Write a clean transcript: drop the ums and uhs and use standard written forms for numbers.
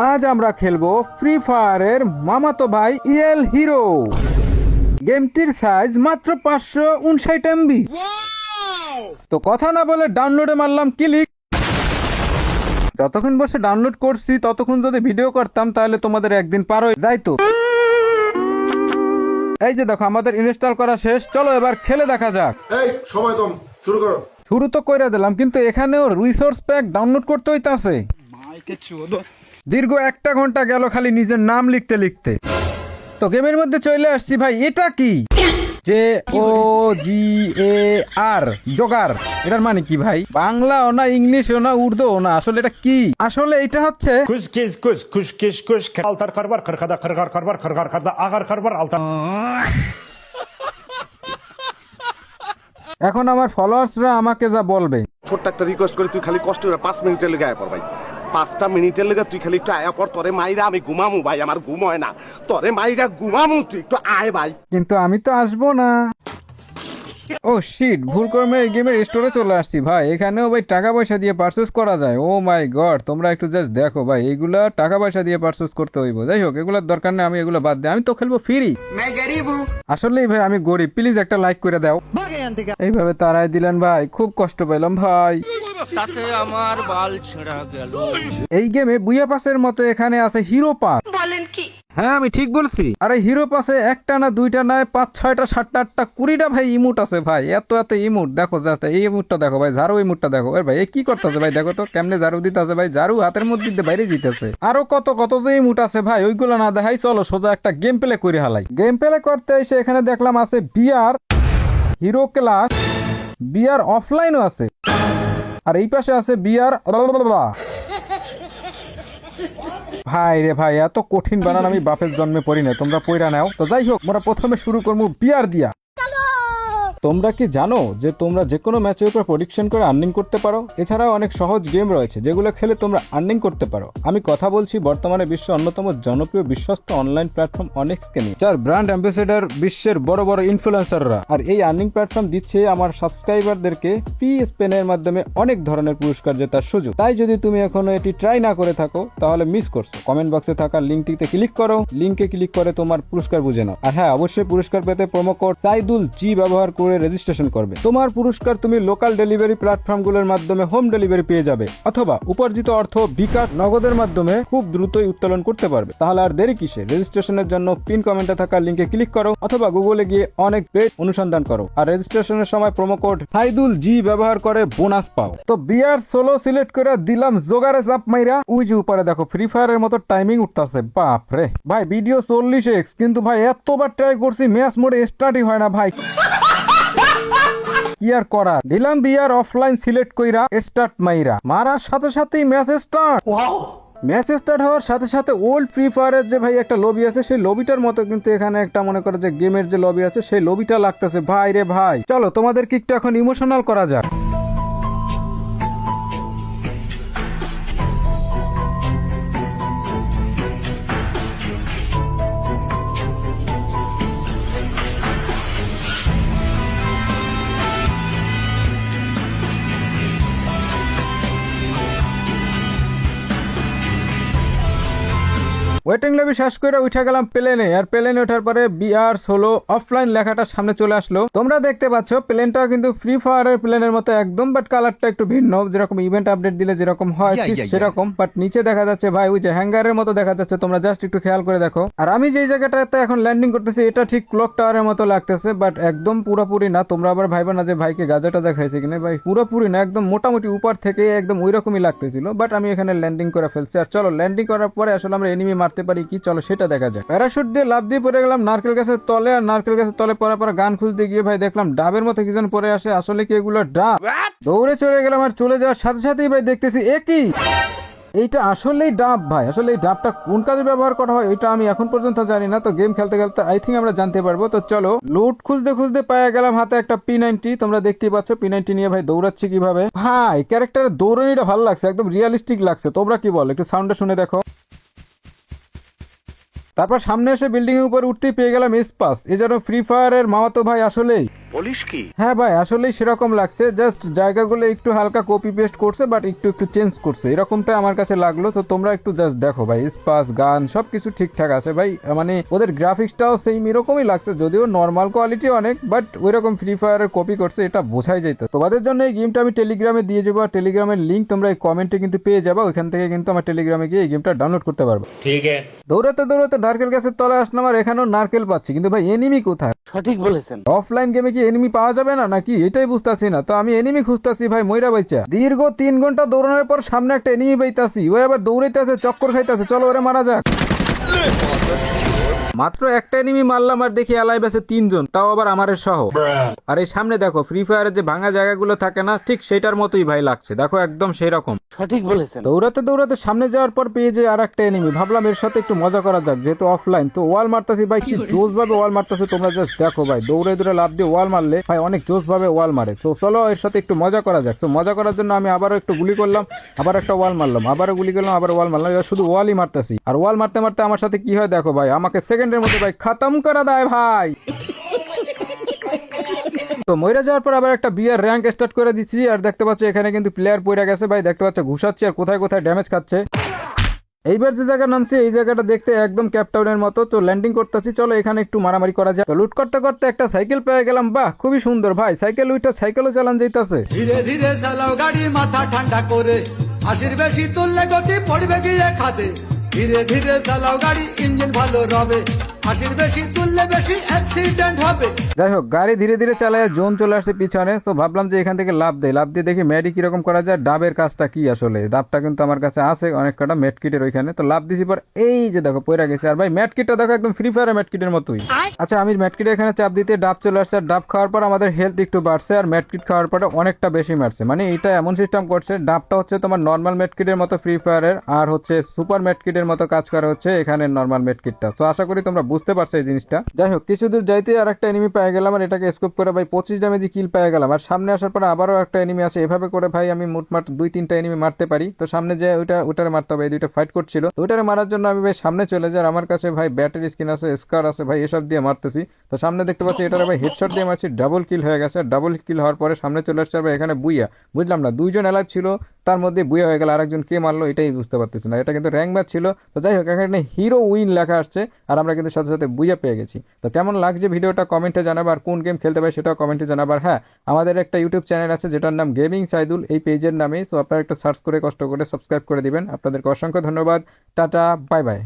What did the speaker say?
আজ আমরা খেলবো ফ্রি ফায়ারের মামাতো ভাই ইএল হিরো। গেমটির সাইজ মাত্র 559 এমবি। তো কথা না বলে ডাউনলোডে মারলাম ক্লিক। যতক্ষণ বসে ডাউনলোড করছি ততক্ষণ যদি ভিডিও করতাম তাহলে তোমাদের একদিন পার হয়ে যাইতো। এই যে দেখো আমাদের ইনস্টল করা শেষ, চলো এবার খেলে দেখা যাক। এই সময় কম, শুরু করো। শুরু তো কইরা দিলাম, কিন্তু এখানেও রিসোর্স প্যাক ডাউনলোড করতে হইতাছে। দীর্ঘ 1 ঘন্টা গেল খালি নিজের নাম লিখতে লিখতে। তো গেমের মধ্যে চলে আসছি ভাই। এটা কি JOGAR জোগার, এটার মানে কি ভাই? বাংলাও না, ইংলিশও না, উর্দুও না, আসলে এটা কি? আসলে এটা হচ্ছে এখন আমার ফলোয়ার্সরা আমাকে যা বলবে। ছোট্ট একটা রিকোয়েস্ট করি, তুই খালি কষ্ট করে 5 মিনিটের লেগে আয়া পর ভাই। 5টা মিনিটের লেগে তুই খালি একটু আয়া পর। তোরে মাইরা আমি ঘুমামু ভাই, আমার ঘুম হয় না। তোরে মাইরা ঘুমামু, তুই একটু আয় ভাই। কিন্তু আমি তো আসবো না। ও শিট, ভুল করে এই গেমের স্টোরে চলে আসছি ভাই। এখানেও ভাই টাকা পয়সা দিয়ে পারচেজ করা যায়। ও মাই গড, তোমরা একটু জাস্ট দেখো ভাই, এইগুলা টাকা পয়সা দিয়ে পারচেজ করতে হইব। যাই হোক, এগুলোর দরকার নেই, আমি এগুলো বাদ দিই। আমি তো খেলবো ফ্রি। আসলেই ভাই আমি গরিব, প্লিজ একটা লাইক করে দাও। এইভাবে তারাই দিলেন ভাই, খুব কষ্ট পেলাম ভাই। তাতে আমার বাল ছেঁড়া গেল। এই গেমে বুয়া পাসের মতো এখানে আছে হিরো পাস। বলেন কি? হ্যাঁ আমি ঠিক বলছি। আরে হিরো পাসে একটা না দুইটা নয় 5, 6টা 7টা 8টা 20টা ভাই ইমোট আছে ভাই। এত এত ইমোট দেখো, জাস্ট এই ইমোটটা দেখো ভাই, ঝাড়ু ইমোটটা দেখো। এর ভাই এ কি করতেছে ভাই? দেখো তো কেমনে ঝাড়ু দিতেছে ভাই, ঝাড়ু হাতের মধ্যে দিয়ে বাইরে দিতেছে। আরো কত কত যে ইমোট আছে ভাই, ওইগুলো না দেখাই, চলো সোজা একটা গেম প্লে করে হালাই। গেম প্লে করতে এসে এখানে দেখলাম আছে বিআর হিরো ক্লাস, বিআর অফলাইনও আছে, আর এই পাশে আছে বিআর। ভাই রে ভাই, এত কঠিন বানান আমি বাপের জন্মে পড়ি না, তোমরা পড়া নাও। তো যাই হোক, আমরা প্রথমে শুরু করবো বিআর দিয়া। তোমরা কি জানো যে তোমরা যে কোনো ম্যাচের উপর প্রেডিকশন করে আর্নিং করতে পারো? এছাড়াও অনেক সহজ গেম রয়েছে যেগুলো খেলে তোমরা আর্নিং করতে পারো। আমি কথা বলছি বর্তমানে বিশ্বের অন্যতম জনপ্রিয় বিশ্বস্ত অনলাইন প্ল্যাটফর্ম অনেক্সকে নিয়ে, যার ব্র্যান্ড অ্যাম্বাসেডর বিশ্বের বড় বড় ইনফ্লুয়েন্সাররা। আর এই আর্নিং প্ল্যাটফর্ম দিচ্ছে আমার সাবস্ক্রাইবারদেরকে ফ্রি স্পেনের মাধ্যমে অনেক ধরনের পুরস্কার জেতার সুযোগ। তাই যদি তুমি এখনো এটি ট্রাই না করে থাকো তাহলে মিস করছো। কমেন্ট বক্সে থাকা লিঙ্কটিতে ক্লিক করো, লিঙ্কে ক্লিক করে তোমার পুরস্কার বুঝে নাও। আর হ্যাঁ, অবশ্যই পুরস্কার পেতে প্রোমো কোড সাইদুল জি ব্যবহার করে রেজিস্ট্রেশন করবে। তোমার পুরস্কার তুমি লোকাল ডেলিভারি প্ল্যাটফর্মগুলোর মাধ্যমে হোম ডেলিভারি পেয়ে যাবে, অথবা উপার্জিত অর্থ বিকাশ নগদের মাধ্যমে খুব দ্রুতই উত্তোলন করতে পারবে। তাহলে আর দেরি কিসে? রেজিস্ট্রেশনের জন্য পিন কমেন্টে থাকা লিঙ্কে ক্লিক করো, অথবা গুগলে গিয়ে অনেক পেজ অনুসন্ধান করো, আর রেজিস্ট্রেশনের সময় প্রোমো কোড সাইদুল জি ব্যবহার করে বোনাস পাও। তো বিআর সোলো সিলেক্ট করে দিলাম জোগারে চাপ মাইরা। ওই যে উপরে দেখো ফ্রি ফায়ারের মতো টাইমিং উঠতেছে। বাপ রে ভাই, ভিডিও 40x, কিন্তু ভাই এতবার ট্রাই করছি ম্যাচ মোডে স্টার্টই হয় না ভাই। কি আর করার, দিলাম বিআর অফলাইন সিলেক্ট কইরা স্টার্ট মাইরা। মারার সাথে সাথেই ম্যাচ স্টার্ট। ম্যাচ স্টার্ট হওয়ার সাথে সাথে ওল্ড ফ্রি ফায়ারের যে ভাই একটা লবি আছে, সেই লবিটার মতো কিন্তু এখানে একটা মনে করে যে গেমের যে লবি আছে সেই লবিটা লাগতেছে ভাই রে ভাই। চলো তোমাদের কিকটা এখন ইমোশনাল করা যাক। ওয়েটিং লবি শেষ করে উঠে গেলাম প্লেনে। আর প্লেনে ওঠার পরে বিআর সোলো অফলাইন লেখাটা সামনে চলে আসলো। তোমরা দেখতে পাচ্ছ প্লেনটা কিন্তু ফ্রি ফায়ারের প্লেনের মতো একদম, বাট কালারটা একটু ভিন্ন। যেরকম ইভেন্ট আপডেট দিলে যেরকম হয় সেরকম, বাট নিচে দেখা যাচ্ছে ভাই ওই যে হ্যাঙ্গারের মতো দেখা যাচ্ছে। তোমরা জাস্ট একটু খেয়াল করে দেখো। আর আমি যেই জায়গাটাতে এখন ল্যান্ডিং করতেছি এটা ঠিক ক্লক টাওয়ারের মতো লাগতেছে, বাট একদম পুরোপুরি না। তোমরা আবার ভাইবা না যে ভাইকে গাজা টাজা খাইছে কিনা, ভাই পুরোপুরি না, একদম মোটামুটি উপর থেকে একদম ওই রকমই লাগতেছিল। বাট আমি এখানে ল্যান্ডিং করে ফেলছি। আর চলো ল্যান্ডিং করার পরে আসলে আমরা এনিমি মারতে পারি কি, চলো সেটা দেখা যায়। প্যারাশুট দিয়ে লাফ দিয়ে পড়ে গেলাম নারকেল গাছের তলে। আর নারকেল গাছের তলে পড়ার পর গান খুঁজতে গিয়ে ভাই দেখলাম ডাবের মতো কিছু পরে আসে। আসলে কি এগুলো ডাব? দৌড়ে চলে গেলাম। আর চলে যাওয়ার সাথে সাথেই ভাই দেখতেছি একই, এইটা আসলেই ডাব ভাই। আসলে এই ডাবটা কোন কাজে ব্যবহার করা হয় এটা আমি এখন পর্যন্ত জানি না। তো গেম খেলতে খেলতে আই থিঙ্ক আমরা জানতে পারবো। তো চলো লুট খুঁজতে খুঁজতে পাওয়া গেলাম হাতে একটা P90। তোমরা দেখতেই পাচ্ছ P90 নিয়ে ভাই দৌড়াচ্ছি কিভাবে। ভাই ক্যারেক্টারের দৌড়ানিটা ভালো লাগছে, একদম রিয়েলিস্টিক লাগছে। তোমরা কি বল, একটু সাউন্ডটা শুনে দেখো। তারপর সামনে এসে বিল্ডিং এর উপর উঠতেই পেয়ে গেলাম এসপাস। এ যেন ফ্রি ফায়ারের মামাতো ভাই আসলেই। বলিস কি? হ্যাঁ ভাই, আসলেই সেরকম লাগছে, জাস্ট জায়গাগুলো একটু হালকা কপি পেস্ট করছে, বাট একটু একটু চেঞ্জ করছে, এরকমটা আমার কাছে লাগলো। তো তোমরা একটু জাস্ট দেখো ভাই, স্পাস গান সবকিছু ঠিকঠাক আছে ভাই, মানে ওদের গ্রাফিক্সটাও সেম এরকমই লাগছে, যদিও নর্মাল কোয়ালিটি অনেক, বাট ওইরকম ফ্রি ফায়ারের কপি করছে এটা বোঝাই যেত। তোমাদের জন্য এই গেমটা আমি টেলিগ্রামে দিয়ে যাবো, আর টেলিগ্রামের লিঙ্ক তোমরা এই কমেন্টে কিন্তু পেয়ে যাবো, ওইখান থেকে কিন্তু আমার টেলিগ্রামে গিয়ে এই গেমটা ডাউনলোড করতে পারবে। ঠিক আছে। দৌড়াতে দৌড়াতে নারকেল গাছের তলায় আসলাম, আর এখানেও নারকেল পাচ্ছি, কিন্তু ভাই এনিমি কোথায়? সঠিক বলেছেন। অফলাইন গেমে কি এনিমি পাওয়া যাবে না নাকি, এটাই বুঝতাছি না। তো আমি এনিমি খুঁজতাছি ভাই, মইরা বাইচা দীর্ঘ 3 ঘন্টা দৌড়ানোর পর সামনে একটা এনিমি পাইতাছি, ওই আবার দৌড়াইতেছে, চক্কর খাইতেছে, চলো ওরে মারা যাক। মাত্র একটা এনিমি মারলাম, আর দেখি এলাই বেসে 3 জন, তাও আবার আমারের সহ। আর এই সামনে দেখো ফ্রি ফায়ারের যে ভাঙা জায়গাগুলো থাকে না, ঠিক সেটার মতোই ভাই লাগছে, দেখো একদম সেই রকম। সঠিক বলেছেন। দৌড়াতে দৌড়াতে সামনে যাওয়ার পর পেয়ে যে আর একটা এনিমি, ভাবলাম এর সাথে একটু মজা করা যাক, যেহেতু অফলাইন। তো ওয়াল মারতাছি ভাই, কি জোস ভাবে ওয়াল মারতাছে, তোমরা জাস্ট দেখো ভাই, দৌড়ে দৌড়ে লাভ দিয়ে ওয়াল মারলে ভাই অনেক জোস ভাবে ওয়াল মারে। তো চলো এর সাথে একটু মজা করা যাক। তো মজা করার জন্য আমি আবারও একটু গুলি করলাম, আবার একটা ওয়াল মারলাম, আবারও গুলি করলাম, আবার ওয়াল মারলাম, এবার শুধু ওয়ালই মারতাছি। আর ওয়াল মারতে মারতে আমার সাথে কি হয় দেখো ভাই, আমাকে সেকেন্ডের মধ্যে ভাই খতম করে দেয় ভাই। তো মইরা যাওয়ার পর আবার একটা বিয়ার র্যাঙ্ক স্টার্ট করে দিচ্ছি, আর দেখতে পাচ্ছি এখানে কিন্তু প্লেয়ার পড়ে গেছে ভাই, দেখতে পাচ্ছ ঘুষাচ্ছে আর কোথায় কোথায় ড্যামেজ খাচ্ছে। এইবার যে জায়গা নামছি এই জায়গাটা দেখতে একদম ক্যাপটাউনের মতো। তো ল্যান্ডিং করতেছি, চলো এখানে একটু মারামারি করা যায়। তো লুট করতে করতে একটা সাইকেল পেয়ে গেলাম, বাহ খুবই সুন্দর ভাই, সাইকেল উইটা সাইকেলও চালান যাইতাছে। ধীরে ধীরে চালাও গাড়ি, মাথা ঠান্ডা করে, আশির বেশি তুললে গতি পড়বে গিয়ে খাদে। ধীরে ধীরে চালাও গাড়ি, ইঞ্জিন ভালো রবে, আশির বেশি তুললে বেশি অ্যাক্সিডেন্ট হবে। যাই হোক, গাড়ি ধীরে ধীরে চালায় জোন চলে আসছে পিছনে। তো ভাবলাম যে এখান থেকে লাভ দেয়, লাভ দিয়ে দেখি ম্যাডি কিরকম করা যায়, ডাবের কাজটা কি আসলে। ডাবটা কিন্তু আমার কাছে আছে অনেক কটা ম্যাট কিটের ওইখানে। তো লাভ দিছি পর এই যে দেখো পয়রা গেছে, আর ভাই ম্যাট কিটটা দেখো একদম ফ্রি ফায়ার ম্যাট কিটের মতোই। আচ্ছা, আমি ম্যাট কিটে এখানে চাপ দিতে ডাব চলে আসছে, আর ডাব খাওয়ার পর আমাদের হেলথ একটু বাড়ছে, আর ম্যাট কিট খাওয়ার পরে অনেকটা বেশি মারছে। মানে এটা এমন সিস্টেম করছে, ডাবটা হচ্ছে তোমার নর্মাল ম্যাট কিটের মতো ফ্রি ফায়ারের, আর হচ্ছে সুপার ম্যাট কিটের মতো কাজ করা হচ্ছে এখানে নর্মাল ম্যাট কিটটা। তো আশা করি তোমরা বুঝতে পারছো এই জিনিসটা। যাই হোক, কিছু দূর যাইতে আর একটা এনিমি পেয়ে গেলাম, আর এটাকে স্কোপ করে ভাই 25 ড্যামেজে কিল পেয়ে গেলাম। আর সামনে আসার পরে আবারও একটা এনিমি আছে, এভাবে করে ভাই আমি মোটমাট 2-3টা এনিমি মারতে পারি। তো সামনে যে ওইটারে মারতে হবে, এই দুইটা ফাইট করছিল, তো ওইটারে মারার জন্য আমি ভাই সামনে চলে যাই। আর আমার কাছে ভাই ব্যাটারি স্কিন আছে, স্কার আছে ভাই, এসব দিয়ে মারতেছি। তো সামনে দেখতে পাচ্ছি এটারে ভাই হেডশট দিয়ে মারছি, ডাবল কিল হয়ে গেছে। ডাবল কিল হওয়ার পরে সামনে চলে আসছে ভাই এখানে বুইয়া, বুঝলাম না 2 জন অ্যালাইভ ছিল, তার মধ্যে বুইয়া হয়ে গেল, আরেকজন কে মারলো এটাই বুঝতে পারতেছি না। এটা কিন্তু র্যাঙ্ক ম্যাচ ছিল। তো যাই হোক, এখানে হিরো উইন লেখা আসছে, আর আমরা কিন্তু সাথে সাথে বুইয়া পেয়ে গেছি। তো কেমন লাগছে ভিডিওটা কমেন্টে জানাবো, আর কোন গেম খেলতে পারে সেটাও কমেন্টে জানাবো। আর হ্যাঁ, আমাদের একটা ইউটিউব চ্যানেল আছে যেটার নাম গেমিং সাইদুল, এই পেজের নামে। তো আপনারা একটা সার্চ করে কষ্ট করে সাবস্ক্রাইব করে দিবেন। আপনাদেরকে অসংখ্য ধন্যবাদ। Tata, bye bye.